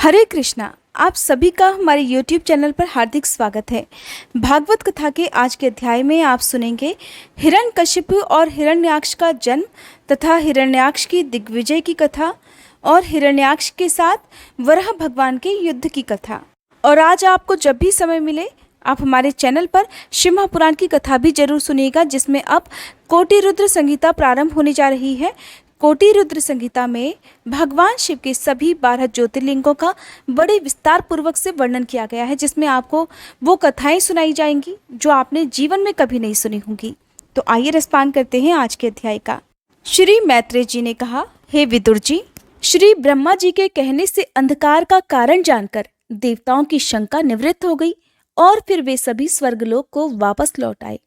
हरे कृष्णा। आप सभी का हमारे YouTube चैनल पर हार्दिक स्वागत है। भागवत कथा के आज के अध्याय में आप सुनेंगे हिरण्यकशिपु और हिरण्याक्ष का जन्म तथा हिरण्याक्ष की दिग्विजय की कथा और हिरण्याक्ष के साथ वराह भगवान के युद्ध की कथा। और आज आपको जब भी समय मिले आप हमारे चैनल पर शिव महापुराण की कथा भी जरूर सुनिएगा, जिसमें अब कोटि रुद्र संहिता प्रारंभ होने जा रही है। कोटि रुद्र संहिता में भगवान शिव के सभी 12 ज्योतिर्लिंगों का बड़े विस्तार पूर्वक से वर्णन किया गया है, जिसमें आपको वो कथाएं सुनाई जाएंगी जो आपने जीवन में कभी नहीं सुनी होंगी। तो आइए रसपान करते हैं आज के अध्याय का। श्री मैत्रेय जी ने कहा, हे विदुर जी, श्री ब्रह्मा जी के कहने से अंधकार का कारण जानकर देवताओं की शंका निवृत्त हो गई और फिर वे सभी स्वर्गलोक को वापस लौट आए।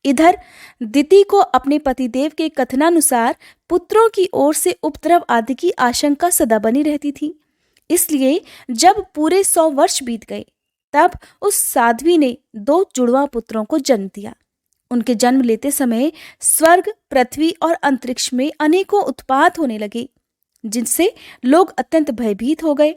इधर दिति को अपने पतिदेव के कथनानुसार पुत्रों की ओर से उपद्रव आदि की आशंका सदा बनी रहती थी। इसलिए जब पूरे 100 वर्ष बीत गए तब उस साध्वी ने 2 जुड़वा पुत्रों को जन्म दिया। उनके जन्म लेते समय स्वर्ग, पृथ्वी और अंतरिक्ष में अनेकों उत्पात होने लगे, जिनसे लोग अत्यंत भयभीत हो गए।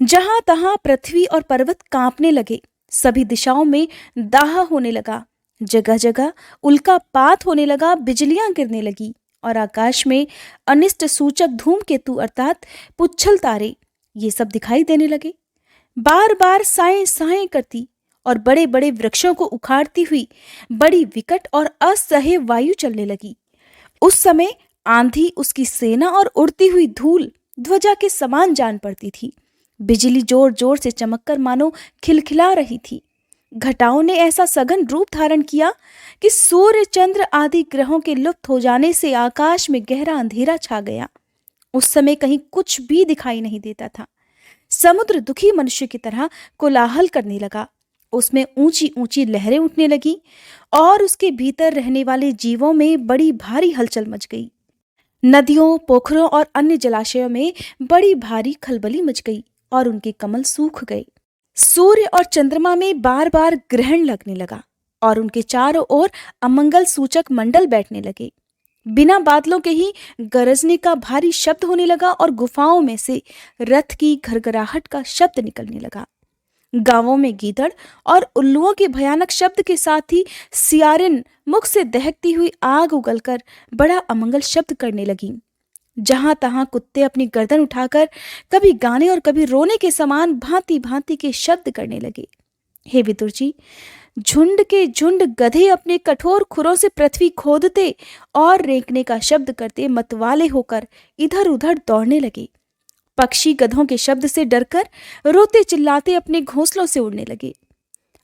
जहां तहां पृथ्वी और पर्वत कांपने लगे, सभी दिशाओं में दाह होने लगा, जगह जगह उल्कापात होने लगा, बिजलियां गिरने लगी और आकाश में अनिष्ट सूचक धूमकेतु अर्थात पुच्छल तारे ये सब दिखाई देने लगे। बार बार साएं साएं करती और बड़े बड़े वृक्षों को उखाड़ती हुई बड़ी विकट और असह्य वायु चलने लगी। उस समय आंधी, उसकी सेना और उड़ती हुई धूल ध्वजा के समान जान पड़ती थी। बिजली जोर जोर से चमककर मानो खिलखिला रही थी। घटाओं ने ऐसा सघन रूप धारण किया कि सूर्य, चंद्र आदि ग्रहों के लुप्त हो जाने से आकाश में गहरा अंधेरा छा गया। उस समय कहीं कुछ भी दिखाई नहीं देता था। समुद्र दुखी मनुष्य की तरह कोलाहल करने लगा। उसमें ऊंची ऊंची लहरें उठने लगी और उसके भीतर रहने वाले जीवों में बड़ी भारी हलचल मच गई। नदियों, पोखरों और अन्य जलाशयों में बड़ी भारी खलबली मच गई और उनके कमल सूख गए। सूर्य और चंद्रमा में बार बार ग्रहण लगने लगा और उनके चारों ओर अमंगल सूचक मंडल बैठने लगे। बिना बादलों के ही गरजने का भारी शब्द होने लगा और गुफाओं में से रथ की घरघराहट का शब्द निकलने लगा। गांवों में गीदड़ और उल्लुओं के भयानक शब्द के साथ ही सियारिन मुख से दहकती हुई आग उगलकर बड़ा अमंगल शब्द करने लगी। जहां तहां कुत्ते अपनी गर्दन उठाकर कभी गाने और कभी रोने के समान भांति भांति के शब्द करने लगे। हे विदुर जी, झुंड के झुंड गधे अपने कठोर खुरों से पृथ्वी खोदते और रेंकने का शब्द करते मतवाले होकर इधर उधर दौड़ने लगे। पक्षी गधों के शब्द से डरकर रोते चिल्लाते अपने घोंसलों से उड़ने लगे।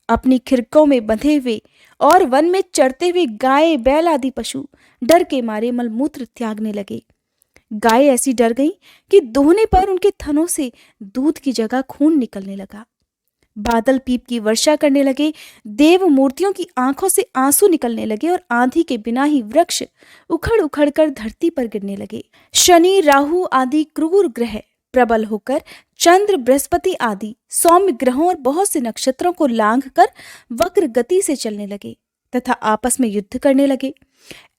अपनी खिड़कों में बंधे हुए और वन में चरते हुए गाय, बैल आदि पशु डर के मारे मलमूत्र त्यागने लगे। गाय ऐसी डर गई कि दोहने पर उनके थनों से दूध की जगह खून निकलने लगा। बादल पीप की वर्षा करने लगे, देव मूर्तियों की आंखों से आंसू निकलने लगे और आंधी के बिना ही वृक्ष उखड़ उखड़ कर धरती पर गिरने लगे। शनि, राहु आदि क्रूर ग्रह प्रबल होकर चंद्र, बृहस्पति आदि सौम्य ग्रहों और बहुत से नक्षत्रों को लांघकर वक्र गति से चलने लगे तथा आपस में युद्ध करने लगे।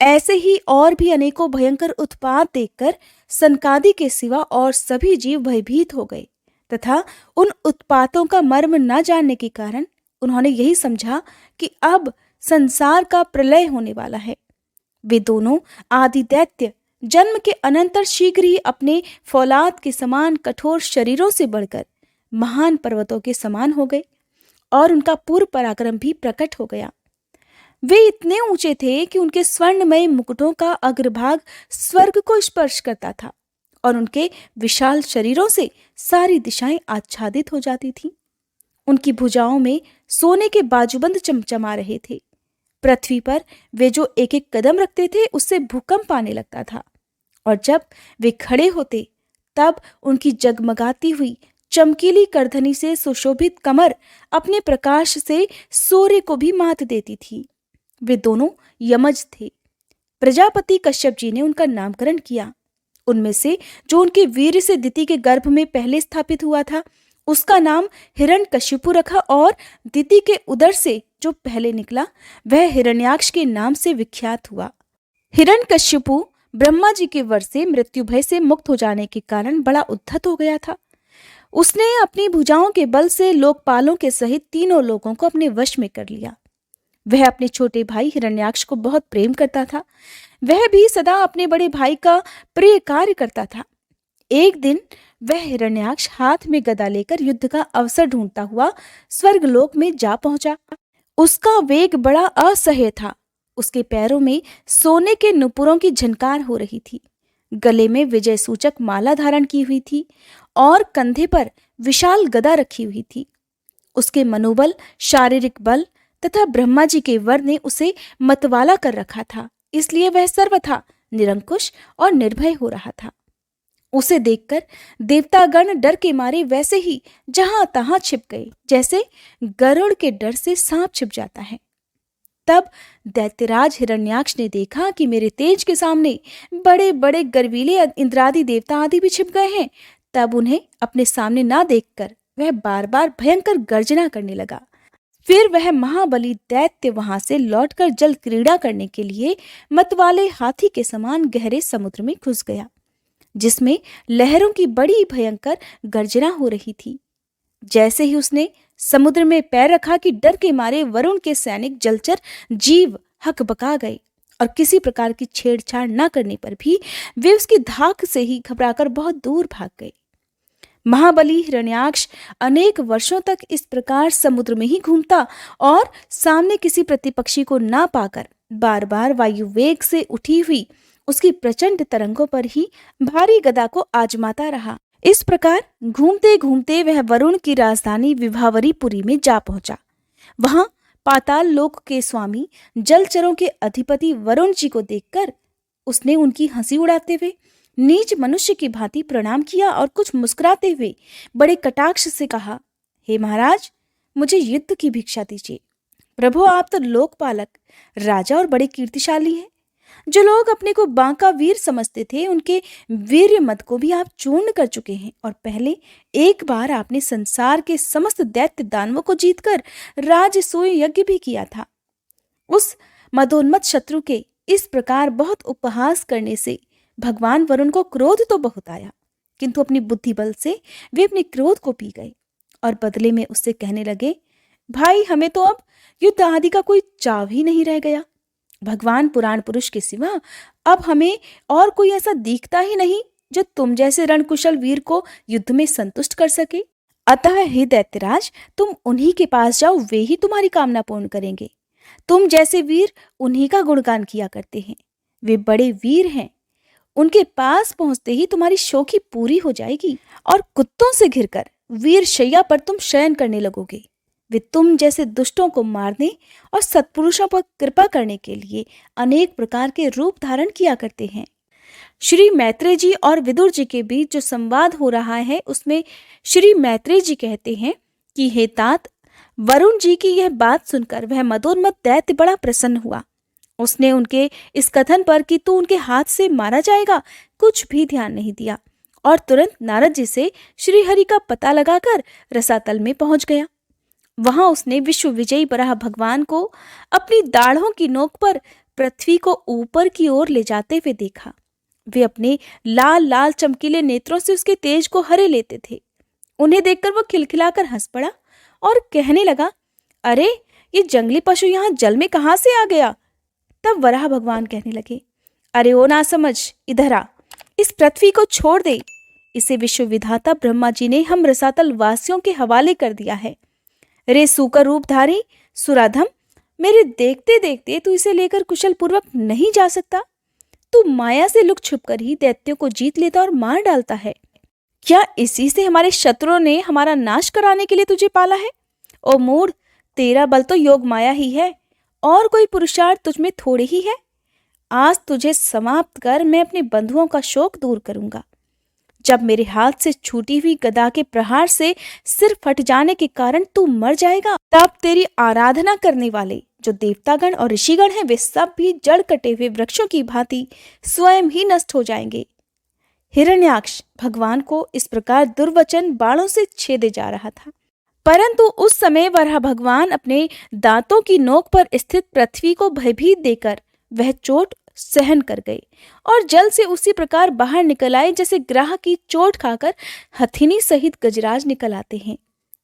ऐसे ही और भी अनेकों भयंकर उत्पात देखकर सनकादि के सिवा और सभी जीव भयभीत हो गए तथा उन उत्पातों का मर्म न जानने के कारण उन्होंने यही समझा कि अब संसार का प्रलय होने वाला है। वे दोनों आदि दैत्य जन्म के अनंतर शीघ्र ही अपने फौलाद के समान कठोर शरीरों से बढ़कर महान पर्वतों के समान हो गए और उनका पूर्व पराक्रम भी प्रकट हो गया। वे इतने ऊंचे थे कि उनके स्वर्णमय मुकुटों का अग्रभाग स्वर्ग को स्पर्श करता था और उनके विशाल शरीरों से सारी दिशाएं आच्छादित हो जाती थीं। उनकी भुजाओं में सोने के बाजूबंद चमचमा रहे थे। पृथ्वी पर वे जो एक एक कदम रखते थे उससे भूकंप आने लगता था और जब वे खड़े होते तब उनकी जगमगाती हुई चमकीली करधनी से सुशोभित कमर अपने प्रकाश से सूर्य को भी मात देती थी। वे दोनों यमज थे। प्रजापति कश्यप जी ने उनका नामकरण किया। उनमें से जो उनके वीर से दिति के गर्भ में पहले स्थापित हुआ था उसका नाम हिरण्यकशिपु रखा और दिति के उदर से जो पहले निकला वह हिरण्याक्ष के नाम से विख्यात हुआ। हिरण्यकशिपु ब्रह्मा जी के वर से मृत्यु भय से मुक्त हो जाने के कारण बड़ा उद्धत हो गया था। उसने अपनी भुजाओं के बल से लोकपालों के सहित तीनों लोगों को अपने वश में कर लिया। वह अपने छोटे भाई हिरण्याक्ष को बहुत प्रेम करता था। वह भी सदा अपने बड़े भाई का प्रिय कार्य करता था। एक दिन वह हिरण्याक्ष हाथ में गदा लेकर युद्ध का अवसर ढूंढता हुआ स्वर्गलोक में जा पहुंचा। उसका वेग बड़ा असह्य था। उसके पैरों में सोने के नुपुरों की झनकार हो रही थी। गले में विजय सूचक माला धारण की हुई थी और कंधे पर विशाल गदा रखी हुई थी। उसके मनोबल, शारीरिक बल तथा ब्रह्मा जी के वर ने उसे मतवाला कर रखा था, इसलिए वह सर्वथा निरंकुश और निर्भय हो रहा था। उसे देखकर देवतागण डर के मारे वैसे ही जहां तहां छिप गए, जैसे गरुड़ के डर से सांप छिप जाता है। तब दैत्यराज हिरण्याक्ष ने देखा कि मेरे तेज के सामने बड़े बड़े गर्वीले इंद्रादि देवता आदि भी छिप गए हैं। तब उन्हें अपने सामने ना देखकर वह बार बार भयंकर गर्जना करने लगा। फिर वह महाबली दैत्य वहां से लौटकर जल क्रीड़ा करने के लिए मतवाले हाथी के समान गहरे समुद्र में घुस गया, जिसमें लहरों की बड़ी भयंकर गर्जना हो रही थी। जैसे ही उसने समुद्र में पैर रखा कि डर के मारे वरुण के सैनिक जलचर जीव हकबका गए और किसी प्रकार की छेड़छाड़ न करने पर भी वे उसकी धाक से ही घबराकर बहुत दूर भाग गए। महाबली हिरण्याक्ष अनेक वर्षों तक इस प्रकार समुद्र में ही घूमता और सामने किसी प्रतिपक्षी को ना पाकर बार बार वायु वेग से उठी हुई उसकी प्रचंड तरंगों पर ही भारी गदा को आजमाता रहा। इस प्रकार घूमते घूमते वह वरुण की राजधानी विभावरीपुरी में जा पहुंचा। वहां पाताल लोक के स्वामी जलचरों के अधिपति वरुण जी को देखकर उसने उनकी हंसी उड़ाते हुए नीच मनुष्य की भांति प्रणाम किया और कुछ मुस्कुराते हुए बड़े कटाक्ष से कहा, हे महाराज, मुझे युद्ध की भिक्षा दीजिए। प्रभु, आप तो लोकपालक, राजा और बड़े कीर्तिशाली हैं। जो लोग अपने को बांका वीर समझते थे, उनके वीर्य मद को भी आप चूर्ण कर चुके हैं। और पहले एक बार आपने संसार के समस्त दैत्य दानवों को जीतकर राजसूय यज्ञ भी किया था। उस मदोन्मत्त शत्रु के इस प्रकार बहुत उपहास करने से भगवान वरुण को क्रोध तो बहुत आया, किंतु अपनी बुद्धि बल से वे अपने क्रोध को पी गए और बदले में उससे कहने लगे, भाई, हमें तो अब युद्ध आदि का कोई चाव ही नहीं रह गया। भगवान पुराण पुरुष के सिवा अब हमें और कोई ऐसा दिखता ही नहीं जो तुम जैसे रणकुशल वीर को युद्ध में संतुष्ट कर सके। अतः हे दैत्यराज, तुम उन्हीं के पास जाओ, वे ही तुम्हारी कामना पूर्ण करेंगे। तुम जैसे वीर उन्हीं का गुणगान किया करते हैं, वे बड़े वीर हैं। उनके पास पहुंचते ही तुम्हारी शोखी पूरी हो जाएगी और कुत्तों से घिरकर वीर शैया पर तुम शयन करने लगोगे। वे तुम जैसे दुष्टों को मारने और सत्पुरुषों पर कृपा करने के लिए अनेक प्रकार के रूप धारण किया करते हैं। श्री मैत्रेय जी और विदुर जी के बीच जो संवाद हो रहा है, उसमें श्री मैत्रेय जी कहते हैं कि हे तात, वरुण जी की यह बात सुनकर वह मदोन्मत्त दैत्य बड़ा प्रसन्न हुआ। उसने उनके इस कथन पर कि तू उनके हाथ से मारा जाएगा कुछ भी ध्यान नहीं दिया और तुरंत नारद जी से श्री हरि का पता लगाकर रसातल में पहुंच गया। वहां उसने विश्व विजयी वराह भगवान को अपनी दाढ़ों की नोक पर पृथ्वी को ऊपर की ओर ले जाते हुए देखा। वे अपने लाल लाल चमकीले नेत्रों से उसके तेज को हरे लेते थे। उन्हें देखकर वह खिलखिलाकर हंस पड़ा और कहने लगा, अरे, ये जंगली पशु यहाँ जल में कहाँ से आ गया? तब वराह भगवान कहने लगे, अरे ओ ना समझ, इधर आ, इस पृथ्वी को छोड़ दे। इसे विश्व विधाता ब्रह्मा जी ने हम रसातल वासियों के हवाले कर दिया है। रे सूकर रूपधारी सुराधम, मेरे देखते देखते तू इसे लेकर कुशल पूर्वक नहीं जा सकता। तू माया से लुक छुप कर ही दैत्यों को जीत लेता और मार डालता है। क्या इसी से हमारे शत्रुओं ने हमारा नाश कराने के लिए तुझे पाला है? ओ मूढ़, तेरा बल तो योग माया ही है और कोई पुरुषार्थ तुझमें थोड़े ही है। आज तुझे समाप्त कर मैं अपने बंधुओं का शोक दूर करूंगा। जब मेरे हाथ से छूटी हुई गदा के प्रहार से सिर फट जाने के कारण तू मर जाएगा, तब तेरी आराधना करने वाले जो देवतागण और ऋषिगण हैं, वे सब भी जड़ कटे हुए वृक्षों की भांति स्वयं ही नष्ट हो जाएंगे। हिरण्याक्ष भगवान को इस प्रकार दुर्वचन बाणों से छेदे जा रहा था, परंतु उस समय वराह भगवान अपने दांतों की नोक पर स्थित पृथ्वी को भयभीत देकर वह चोट सहन कर गए और जल से उसी प्रकार बाहर निकल आए जैसे ग्राह की चोट खाकर हथिनी सहित गजराज निकल आते हैं।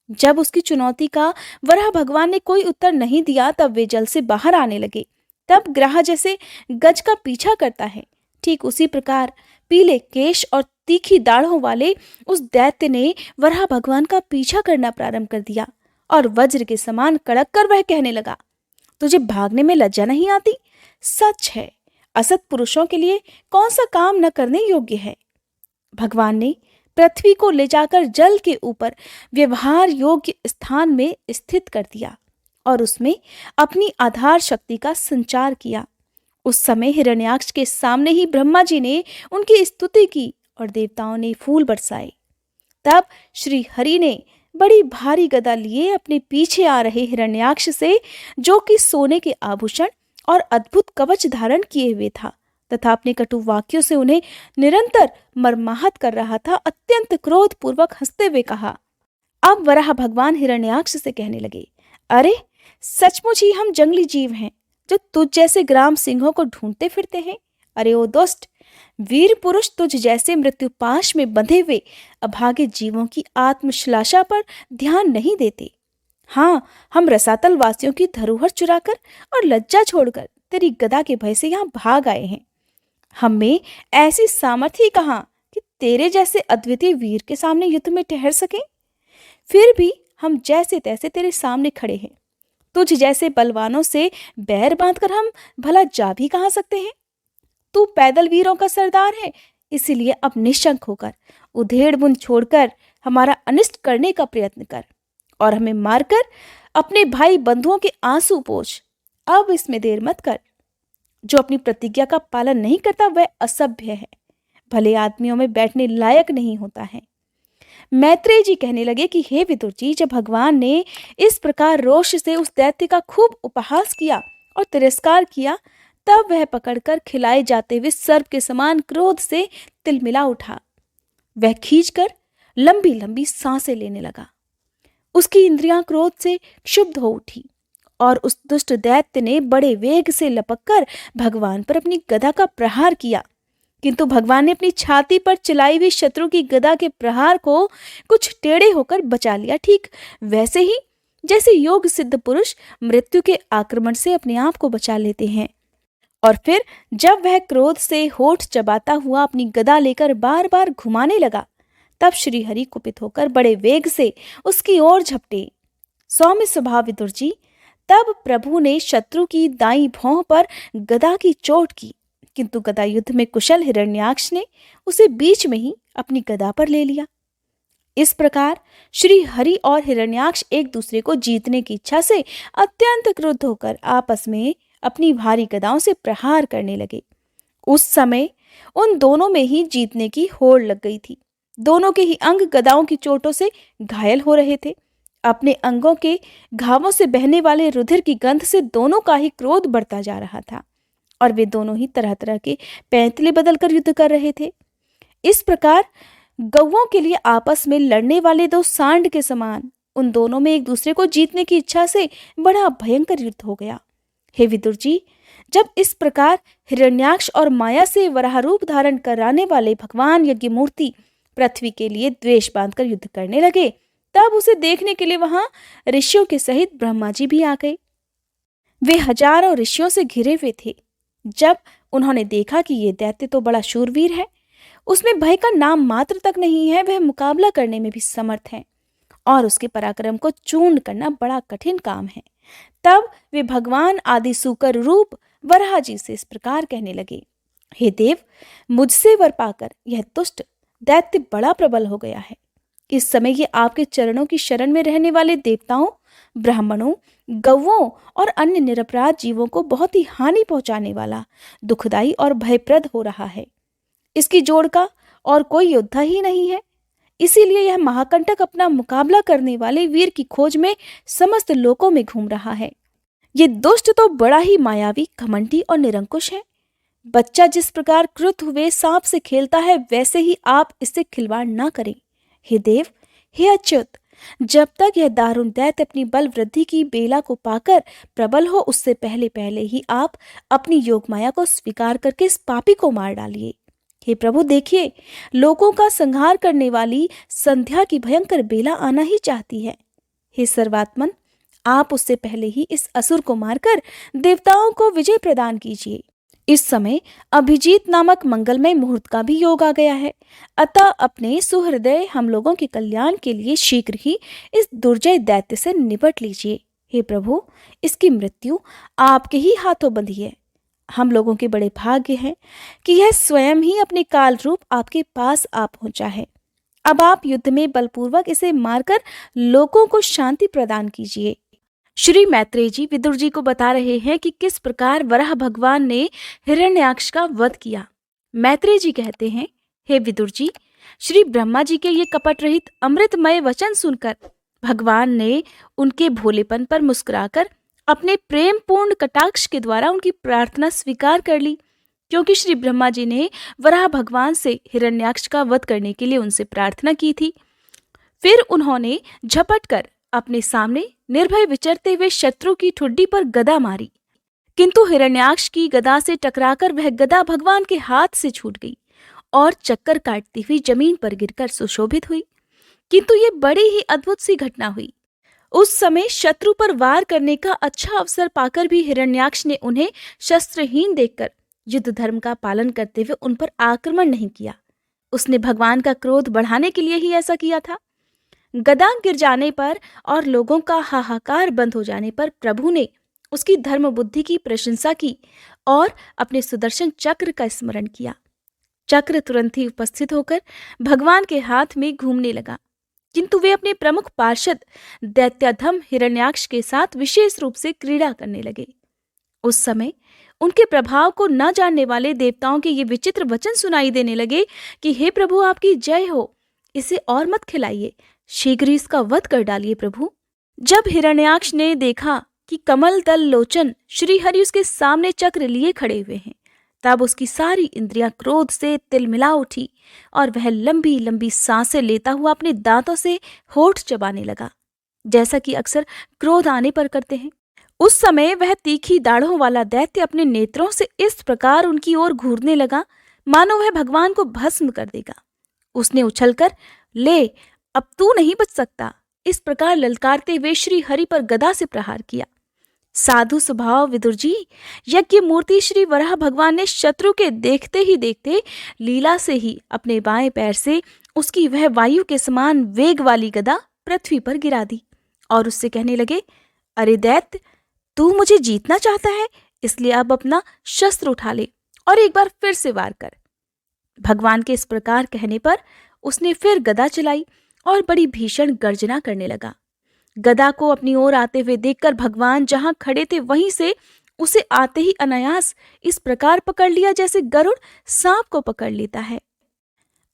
जब उसकी चुनौती का वराह भगवान ने कोई उत्तर नहीं दिया तब वे जल से बाहर आने लगे। तब ग्राह जैसे गज का पीछा करता है, ठीक उसी प्रकार पीले केश और तीखी दाढ़ों वाले उस दैत्य ने वराह भगवान का पीछा करना प्रारंभ कर दिया और वज्र के समान कड़क कर वह कहने लगा, तुझे भागने में लज्जा नहीं आती? सच है, असत पुरुषों के लिए कौन सा काम न करने योग्य है। भगवान ने पृथ्वी को ले जाकर जल के ऊपर व्यवहार योग्य स्थान में स्थित कर दिया और उसमें अपनी आधार शक्ति का संचार किया। उस समय हिरण्याक्ष के सामने ही ब्रह्मा जी ने उनकी स्तुति की और देवताओं ने फूल बरसाए। तब श्री हरि ने बड़ी भारी गदा लिए अपने पीछे आ रहे हिरण्याक्ष से, जो कि सोने के आभूषण और अद्भुत कवच धारण किए हुए था तथा अपने कटु वाक्यों से उन्हें निरंतर मर्माहत कर रहा था, अत्यंत क्रोध पूर्वक हंसते हुए कहा। अब वराह भगवान हिरण्याक्ष से कहने लगे, अरे सचमुच ही हम जंगली जीव हैं जो तुझ जैसे ग्राम सिंहों को ढूंढते फिरते हैं। अरे ओ दुष्ट, वीर पुरुष तुझ जैसे मृत्यु पाश में बंधे हुए अभागे जीवों की आत्मश्लाषा पर ध्यान नहीं देते। हाँ, हम रसातल वासियों की धरोहर चुराकर और लज्जा छोड़कर तेरी गदा के भय से यहाँ भाग आए हैं। हम में ऐसी सामर्थ्य कहाँ कि तेरे जैसे अद्वितीय वीर के सामने युद्ध में ठहर सके। फिर भी हम जैसे तैसे तेरे सामने खड़े हैं। तुझ जैसे बलवानों से बैर बांधकर हम भला जा भी कहाँ सकते हैं। तू पैदल वीरों का सरदार है, इसीलिए अब निशंक होकर उधेड़ बुन छोड़कर हमारा अनिष्ट करने का प्रयत्न कर और हमें मारकर अपने भाई बंधुओं के आंसू पोंछ। अब इसमें देर मत कर। जो अपनी प्रतिज्ञा का पालन नहीं करता वह असभ्य है, भले आदमियों में बैठने लायक नहीं होता है। मैत्रेय जी कहने लगे कि हे विदुर जी, जब भगवान ने इस प्रकार रोष से उस दैत्य का खूब उपहास किया और तिरस्कार किया, तब वह पकड़कर खिलाए जाते हुए सर्प के समान क्रोध से तिलमिला उठा। वह खींचकर लंबी लंबी सांसें लेने लगा। उसकी इंद्रियां क्रोध से क्षुब्ध हो उठी और उस दुष्ट दैत्य ने बड़े वेग से लपककर भगवान पर अपनी गदा का प्रहार किया, किंतु भगवान ने अपनी छाती पर चलाई हुई शत्रु की गदा के प्रहार को कुछ टेढ़े होकर बचा लिया, ठीक वैसे ही जैसे योग सिद्ध पुरुष मृत्यु के आक्रमण से अपने आप को बचा लेते हैं। और फिर जब वह क्रोध से होठ चबाता हुआ अपनी गदा लेकर बार बार घुमाने लगा, तब श्री हरि कुपित होकर बड़े वेग से उसकी ओर झपटे। सौम्य स्वभाव विदुर जी, तब प्रभु ने शत्रु की दाईं भौं पर गदा की चोट की, किंतु गदा युद्ध में कुशल हिरण्याक्ष ने उसे बीच में ही अपनी गदा पर ले लिया। इस प्रकार श्री हरि और हिरण्याक्ष एक दूसरे को जीतने की इच्छा से अत्यंत क्रुद्ध होकर आपस में अपनी भारी गदाओं से प्रहार करने लगे। उस समय उन दोनों में ही जीतने की होड़ लग गई थी। दोनों के ही अंग गदाओं की चोटों से घायल हो रहे थे। अपने अंगों के घावों से बहने वाले रुधिर की गंध से दोनों का ही क्रोध बढ़ता जा रहा था और वे दोनों ही तरह तरह के पैंतले बदलकर युद्ध कर रहे थे। इस प्रकार गौओं के लिए आपस में लड़ने वाले दो सांड के समान उन दोनों में एक दूसरे को जीतने की इच्छा से बड़ा भयंकर युद्ध हो गया। हे विदुर जी, जब इस प्रकार हिरण्याक्ष और माया से वराह रूप धारण कराने वाले भगवान यज्ञमूर्ति पृथ्वी के लिए द्वेष बांधकर युद्ध करने लगे, तब उसे देखने के लिए वहां ऋषियों के सहित ब्रह्मा जी भी आ गए। वे हजारों ऋषियों से घिरे हुए थे। जब उन्होंने देखा कि ये दैत्य तो बड़ा शूरवीर है, उसमें भय का नाम मात्र तक नहीं है, वह मुकाबला करने में भी समर्थ है और उसके पराक्रम को चूर्ण करना बड़ा कठिन काम है, तब वे भगवान आदि सूकर रूप वराह जी से इस प्रकार कहने लगे, हे देव, मुझसे वर पाकर यह दुष्ट दैत्य बड़ा प्रबल हो गया है। इस समय ये आपके चरणों की शरण में रहने वाले देवताओं, ब्राह्मणों, गौओं और अन्य निरपराध जीवों को बहुत ही हानि पहुंचाने वाला, दुखदाई और भयप्रद हो रहा है। इसकी जोड़ का और कोई योद्धा ही नहीं है, इसीलिए यह महाकंटक अपना मुकाबला करने वाले वीर की खोज में समस्त लोकों में घूम रहा है। ये दुष्ट तो बड़ा ही मायावी, घमंडी और निरंकुश है। बच्चा जिस प्रकार क्रुद्ध हुए सांप से खेलता है, वैसे ही आप इससे खिलवाड़ ना करें। हे देव, हे अच्युत, जब तक यह दारुण दैत्य अपनी बल वृद्धि की बेला को पाकर प्रबल हो, उससे पहले पहले ही आप अपनी योग माया को स्वीकार करके इस पापी को मार डालिए। हे प्रभु, देखिए, लोगों का संहार करने वाली संध्या की भयंकर बेला आना ही चाहती है। हे सर्वात्मन, आप उससे पहले ही इस असुर को मारकर देवताओं को विजय प्रदान कीजिए। इस समय अभिजीत नामक मंगलमय मुहूर्त का भी योग आ गया है, अतः अपने सुहृदय हम लोगों के कल्याण के लिए शीघ्र ही इस दुर्जय दैत्य से निपट लीजिए। हे प्रभु, इसकी मृत्यु आपके ही हाथों बंधी है। हम लोगों के बड़े भाग्य हैं कि यह स्वयं ही अपने काल रूप आपके पास आ पहुंचा है। अब आप युद्ध में बलपूर्वक इसे मारकर लोगों को शांति प्रदान कीजिए। श्री मैत्रेय जी विदुर जी को बता रहे हैं कि किस प्रकार वराह भगवान ने हिरण्याक्ष का वध किया। मैत्रेय जी कहते हैं, हे विदुर जी, श्री ब्रह्मा जी के ये कपट रहित अमृतमय वचन सुनकर भगवान ने उनके भोलेपन पर मुस्कुराकर अपने प्रेम पूर्ण कटाक्ष के द्वारा उनकी प्रार्थना स्वीकार कर ली, क्योंकि श्री ब्रह्मा जी ने वराह भगवान से हिरण्याक्ष का वध करने के लिए उनसे प्रार्थना की थी। फिर उन्होंने झपट कर अपने सामने निर्भय विचरते हुए शत्रु की ठुड्डी पर गदा मारी, किंतु हिरण्याक्ष की गदा से टकराकर वह गदा भगवान के हाथ से छूट गई और चक्कर काटती हुई जमीन पर गिरकर सुशोभित हुई। किंतु ये बड़ी ही अद्भुत सी घटना हुई। उस समय शत्रु पर वार करने का अच्छा अवसर पाकर भी हिरण्याक्ष ने उन्हें शस्त्रहीन देखकर युद्ध धर्म का पालन करते हुए उन पर आक्रमण नहीं किया। उसने भगवान का क्रोध बढ़ाने के लिए ही ऐसा किया था। गदा गिर जाने पर और लोगों का हाहाकार बंद हो जाने पर प्रभु ने उसकी धर्म बुद्धि की प्रशंसा की और अपने सुदर्शन चक्र का स्मरण किया। चक्र तुरंत ही उपस्थित होकर भगवान के हाथ में घूमने लगा, किंतु वे अपने प्रमुख पार्षद दैत्याधम हिरण्याक्ष के साथ विशेष रूप से क्रीड़ा करने लगे। उस समय उनके प्रभाव को न जानने वाले देवताओं के ये विचित्र वचन सुनाई देने लगे कि हे प्रभु, आपकी जय हो, इसे और मत खिलाइए, शीघ्र ही इसका वध कर डालिए प्रभु। जब हिरण्याक्ष ने देखा कि कमल दल लोचन श्री हरि उसके सामने चक्र लिए खड़े हुए हैं, तब उसकी सारी इंद्रियां क्रोध से तिलमिला उठी और वह लंबी लंबी सांसें लेता हुआ अपने दांतों से होठ चबाने लगा, जैसा कि अक्सर क्रोध आने पर करते हैं। उस समय वह तीखी दाढ़ों वाला दैत्य अपने नेत्रों से इस प्रकार उनकी ओर घूरने लगा मानो वह भगवान को भस्म कर देगा। उसने उछलकर, ले, अब तू नहीं बच सकता, इस प्रकार ललकारते हुए श्री हरि पर गदा से प्रहार किया। साधु स्वभाव विदुर जी, यज्ञ मूर्ति श्री वराह भगवान ने शत्रु के देखते ही देखते लीला से ही अपने बाएं पैर से उसकी वह वायु के समान वेग वाली गदा पृथ्वी पर गिरा दी और उससे कहने लगे, अरे दैत्य, तू मुझे जीतना चाहता है, इसलिए अब अपना शस्त्र उठा ले और एक बार फिर से वार कर। भगवान के इस प्रकार कहने पर उसने फिर गदा चलाई और बड़ी भीषण गर्जना करने लगा। गदा को अपनी ओर आते हुए देखकर भगवान जहां खड़े थे वहीं से उसे आते ही अनायास इस प्रकार पकड़ लिया जैसे गरुड़ सांप को पकड़ लेता है।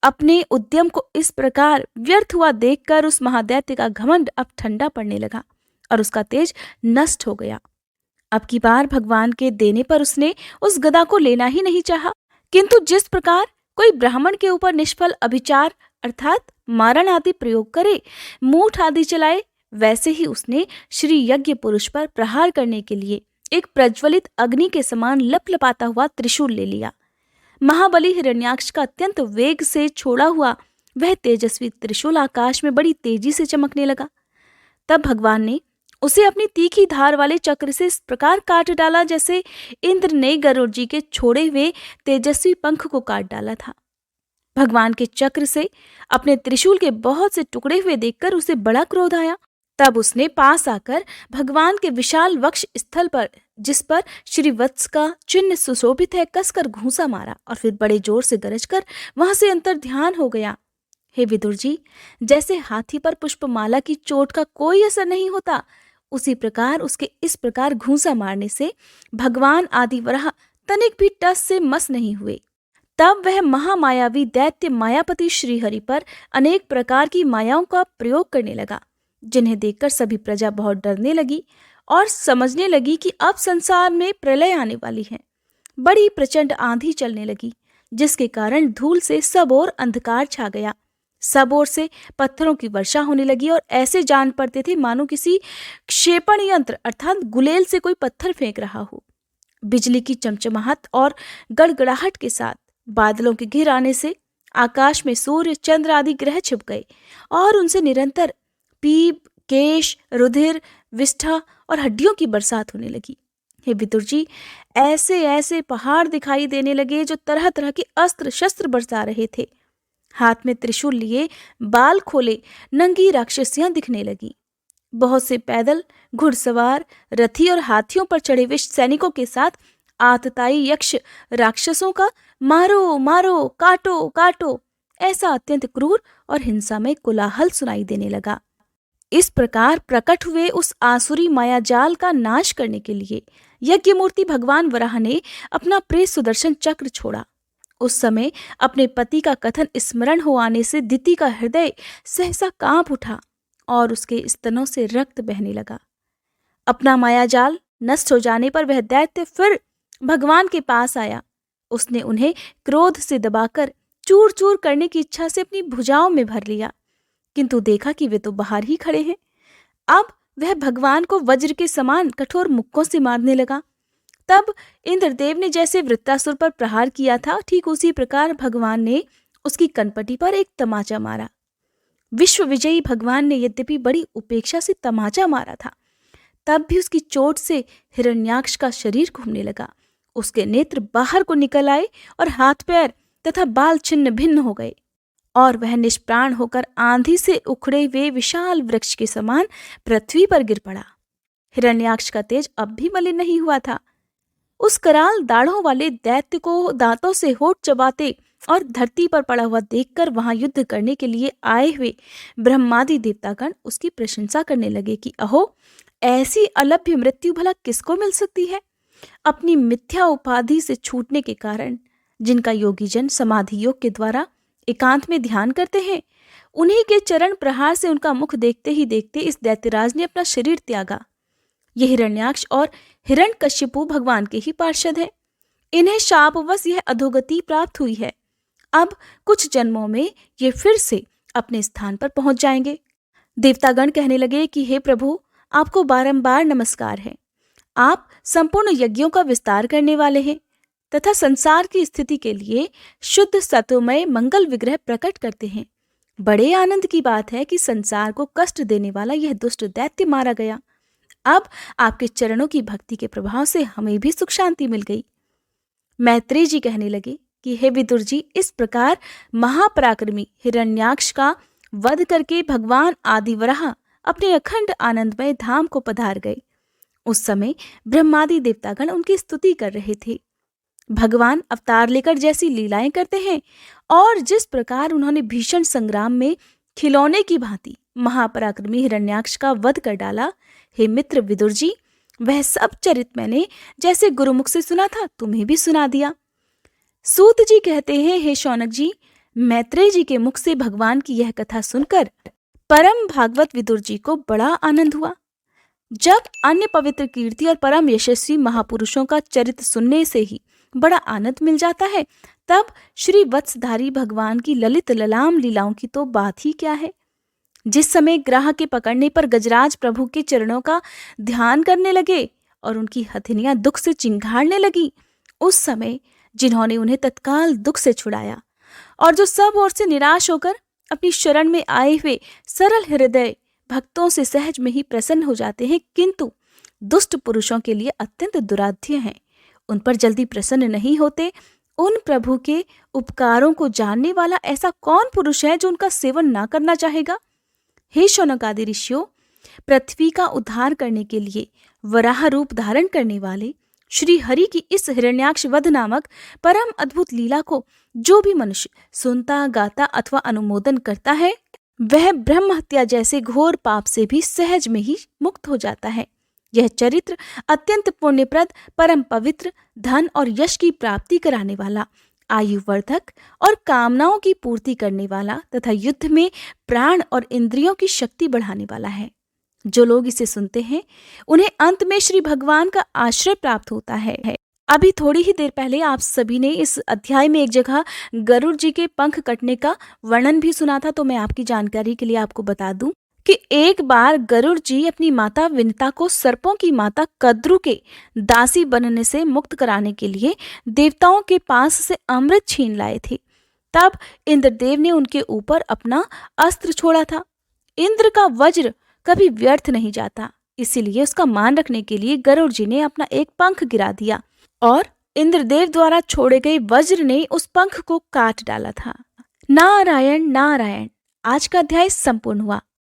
अपने उद्यम को इस प्रकार व्यर्थ हुआ देखकर उस महादैत्य का घमंड अब ठंडा पड़ने लगा और उसका तेज नष्ट हो गया। अब की बार भगवान के देने पर उसने उस गदा को लेना ही नहीं चाहा, किंतु जिस प्रकार कोई ब्राह्मण के ऊपर निष्फल अभिचार अर्थात मारण आदि प्रयोग करे, मूठ आदि चलाए, वैसे ही उसने श्री यज्ञ पुरुष पर प्रहार करने के लिए एक प्रज्वलित अग्नि के समान लपलपाता हुआ त्रिशूल ले लिया। महाबली हिरण्याक्ष का अत्यंत वेग से छोड़ा हुआ वह तेजस्वी त्रिशूल आकाश में बड़ी तेजी से चमकने लगा। तब भगवान ने उसे अपनी तीखी धार वाले चक्र से इस प्रकार काट डाला जैसे इंद्र ने गरुड़ जी के छोड़े हुए तेजस्वी पंख को काट डाला था। भगवान के चक्र से अपने त्रिशूल के बहुत से टुकड़े हुए देखकर उसे बड़ा क्रोध आया। तब उसने पास आकर भगवान के विशाल वक्ष स्थल पर, जिस पर श्री वत्स का चिन्ह सुशोभित है, कसकर घूंसा मारा और फिर बड़े जोर से गरजकर वहां से अंतर ध्यान हो गया। हे विदुर जी, जैसे हाथी पर पुष्पमाला की चोट का कोई असर नहीं होता, उसी प्रकार उसके इस प्रकार घूंसा मारने से भगवान आदि वराह तनिक भी टस से मस नहीं हुए। तब वह महामायावी दैत्य मायापति श्रीहरि पर अनेक प्रकार की मायाओं का प्रयोग करने लगा, जिन्हें देखकर सभी प्रजा बहुत डरने लगी और समझने लगी कि अब संसार में प्रलय आने वाली है। बड़ी प्रचंड आंधी चलने लगी, जिसके कारण धूल से सब ओर अंधकार छा गया। सब ओर से पत्थरों की वर्षा होने लगी और ऐसे जान पड़ते थे मानो किसी क्षेपण यंत्र अर्थात गुलेल से कोई पत्थर फेंक रहा हो। बिजली की चमचमाहट और गड़गड़ाहट के साथ बादलों के घिर आने से आकाश में सूर्य, चंद्र आदि ग्रह छिप गए और उनसे निरंतर पीप, केश, रुधिर, विष्ठा और हड्डियों की बरसात होने लगी। हे विदुर जी, ऐसे ऐसे पहाड़ दिखाई देने लगे जो तरह तरह के अस्त्र शस्त्र बरसा रहे थे। हाथ में त्रिशूल लिए, बाल खोले नंगी राक्षसियां दिखने लगी। बहुत से पैदल, घुड़सवार, रथी और हाथियों पर चढ़े हुए सैनिकों के साथ आतताई यक्ष राक्षसों का मारो मारो, काटो काटो, ऐसा अत्यंत क्रूर और हिंसामय कोलाहल सुनाई देने लगा। इस प्रकार प्रकट हुए उस आसुरी मायाजाल का नाश करने के लिए यज्ञमूर्ति भगवान वराह ने अपना प्रिय सुदर्शन चक्र छोड़ा। उस समय अपने पति का कथन स्मरण हो आने से दिति का हृदय सहसा कांप उठा और उसके स्तनों से रक्त बहने लगा। अपना मायाजाल नष्ट हो जाने पर वह दैत्य फिर भगवान के पास आया। उसने उन्हें क्रोध से दबाकर चूर चूर करने की इच्छा से अपनी भुजाओं में भर लिया, किंतु देखा कि वे तो बाहर ही खड़े हैं। अब वह भगवान को वज्र के समान कठोर मुक्कों से मारने लगा। तब इंद्रदेव ने जैसे वृत्तासुर पर प्रहार किया था, ठीक उसी प्रकार भगवान ने उसकी कनपटी पर एक तमाचा मारा। विश्व विजयी भगवान ने यद्यपि बड़ी उपेक्षा से तमाचा मारा था, तब भी उसकी चोट से हिरण्याक्ष का शरीर घूमने लगा। उसके नेत्र बाहर को निकल आए और हाथ पैर तथा बाल छिन्न भिन्न हो गए और वह निष्प्राण होकर आंधी से उखड़े हुए विशाल वृक्ष के समान पृथ्वी पर गिर पड़ा। हिरण्याक्ष का तेज अब भी मलिन नहीं हुआ था। उस कराल दाढ़ों वाले दैत्य को दांतों से होठ चबाते और धरती पर पड़ा हुआ देखकर वहां युद्ध करने के लिए आए हुए ब्रह्मादि देवतागण उसकी प्रशंसा करने लगे कि अहो, ऐसी अलभ्य मृत्यु भला किसको मिल सकती है। अपनी मिथ्या उपाधि से छूटने के कारण जिनका योगी जन समाधि योग के द्वारा एकांत में ध्यान करते हैं, उन्हीं के चरण प्रहार से उनका मुख देखते ही देखते इस दैत्यराज ने अपना शरीर त्यागा। ये हिरण्याक्ष और हिरण्यकश्यपु भगवान के ही पार्षद हैं। इन्हें शापवश यह अधोगति प्राप्त हुई है। अब कुछ जन्मों में ये फिर से अपने स्थान पर पहुंच जाएंगे। देवतागण कहने लगे कि हे प्रभु, आपको बारंबार नमस्कार है। आप संपूर्ण यज्ञों का विस्तार करने वाले हैं तथा संसार की स्थिति के लिए शुद्ध सत्वमय मंगल विग्रह प्रकट करते हैं। बड़े आनंद की बात है कि संसार को कष्ट देने वाला यह दुष्ट दैत्य मारा गया। अब आपके चरणों की भक्ति के प्रभाव से हमें भी सुख शांति मिल गई। मैत्रेय जी कहने लगे कि हे विदुर जी, इस प्रकार महापराक्रमी हिरण्याक्ष का वध करके भगवान आदिवराह अपने अखंड आनंदमय धाम को पधार गए। उस समय ब्रह्मादि देवतागण उनकी स्तुति कर रहे थे। भगवान अवतार लेकर जैसी लीलाएं करते हैं और जिस प्रकार उन्होंने भीषण संग्राम में खिलौने की भांति महापराक्रमी हिरण्याक्ष का वध कर डाला, हे मित्र विदुर जी, वह सब चरित मैंने जैसे गुरुमुख से सुना था तुम्हें भी सुना दिया। सूत जी कहते हैं, हे शौनक जी, मैत्रेय जी के मुख से भगवान की यह कथा सुनकर परम भागवत विदुर जी को बड़ा आनंद हुआ। जब अन्य पवित्र कीर्ति और परम यशस्वी महापुरुषों का चरित्र सुनने से ही बड़ा आनंद मिल जाता है, तब श्री वत्सधारी भगवान की ललित ललाम लीलाओं की तो बात ही क्या है। जिस समय ग्राह के पकड़ने पर गजराज प्रभु के चरणों का ध्यान करने लगे और उनकी हथेलियां दुख से चिंघाड़ने लगी, उस समय जिन्होंने उन्हें तत्काल दुख से छुड़ाया और जो सब ओर से निराश होकर अपनी शरण में आए हुए सरल हृदय भक्तों से सहज में ही प्रसन्न हो जाते हैं, किंतु दुष्ट पुरुषों के लिए अत्यंत दुराध्य हैं, उन पर जल्दी प्रसन्न नहीं होते, उन प्रभु के उपकारों को जानने वाला ऐसा कौन पुरुष है जो उनका सेवन ना करना चाहेगा। हे शौनक आदि ऋषियों, पृथ्वी का उद्धार करने के लिए वराह रूप धारण करने वाले श्री हरि की इस हिरण्याक्ष वध नामक परम अद्भुत लीला को जो भी मनुष्य सुनता, गाता अथवा अनुमोदन करता है, वह ब्रह्म हत्या जैसे घोर पाप से भी सहज में ही मुक्त हो जाता है। यह चरित्र अत्यंत पुण्यप्रद, परम पवित्र, धन और यश की प्राप्ति कराने वाला, आयुवर्धक और कामनाओं की पूर्ति करने वाला तथा युद्ध में प्राण और इंद्रियों की शक्ति बढ़ाने वाला है। जो लोग इसे सुनते हैं, उन्हें अंत में श्री भगवान का आश्रय प्राप्त होता है। अभी थोड़ी ही देर पहले आप सभी ने इस अध्याय में एक जगह गरुड़ जी के पंख कटने का वर्णन भी सुना था। तो मैं आपकी जानकारी के लिए आपको बता दूं कि एक बार गरुड़ जी अपनी माता विनिता को सर्पों की माता कद्रु के दासी बनने से मुक्त कराने के लिए देवताओं के पास से अमृत छीन लाए थे। तब इंद्रदेव ने उनके ऊपर अपना अस्त्र छोड़ा था। इंद्र का वज्र कभी व्यर्थ नहीं जाता, इसीलिए उसका मान रखने के लिए गरुड़ जी ने अपना एक पंख गिरा दिया और इंद्रदेव द्वारा छोड़े गए वज्र ने उस पंख को काट डाला था। नारायण नारायण। आज का अध्याय संपूर्ण हुआ।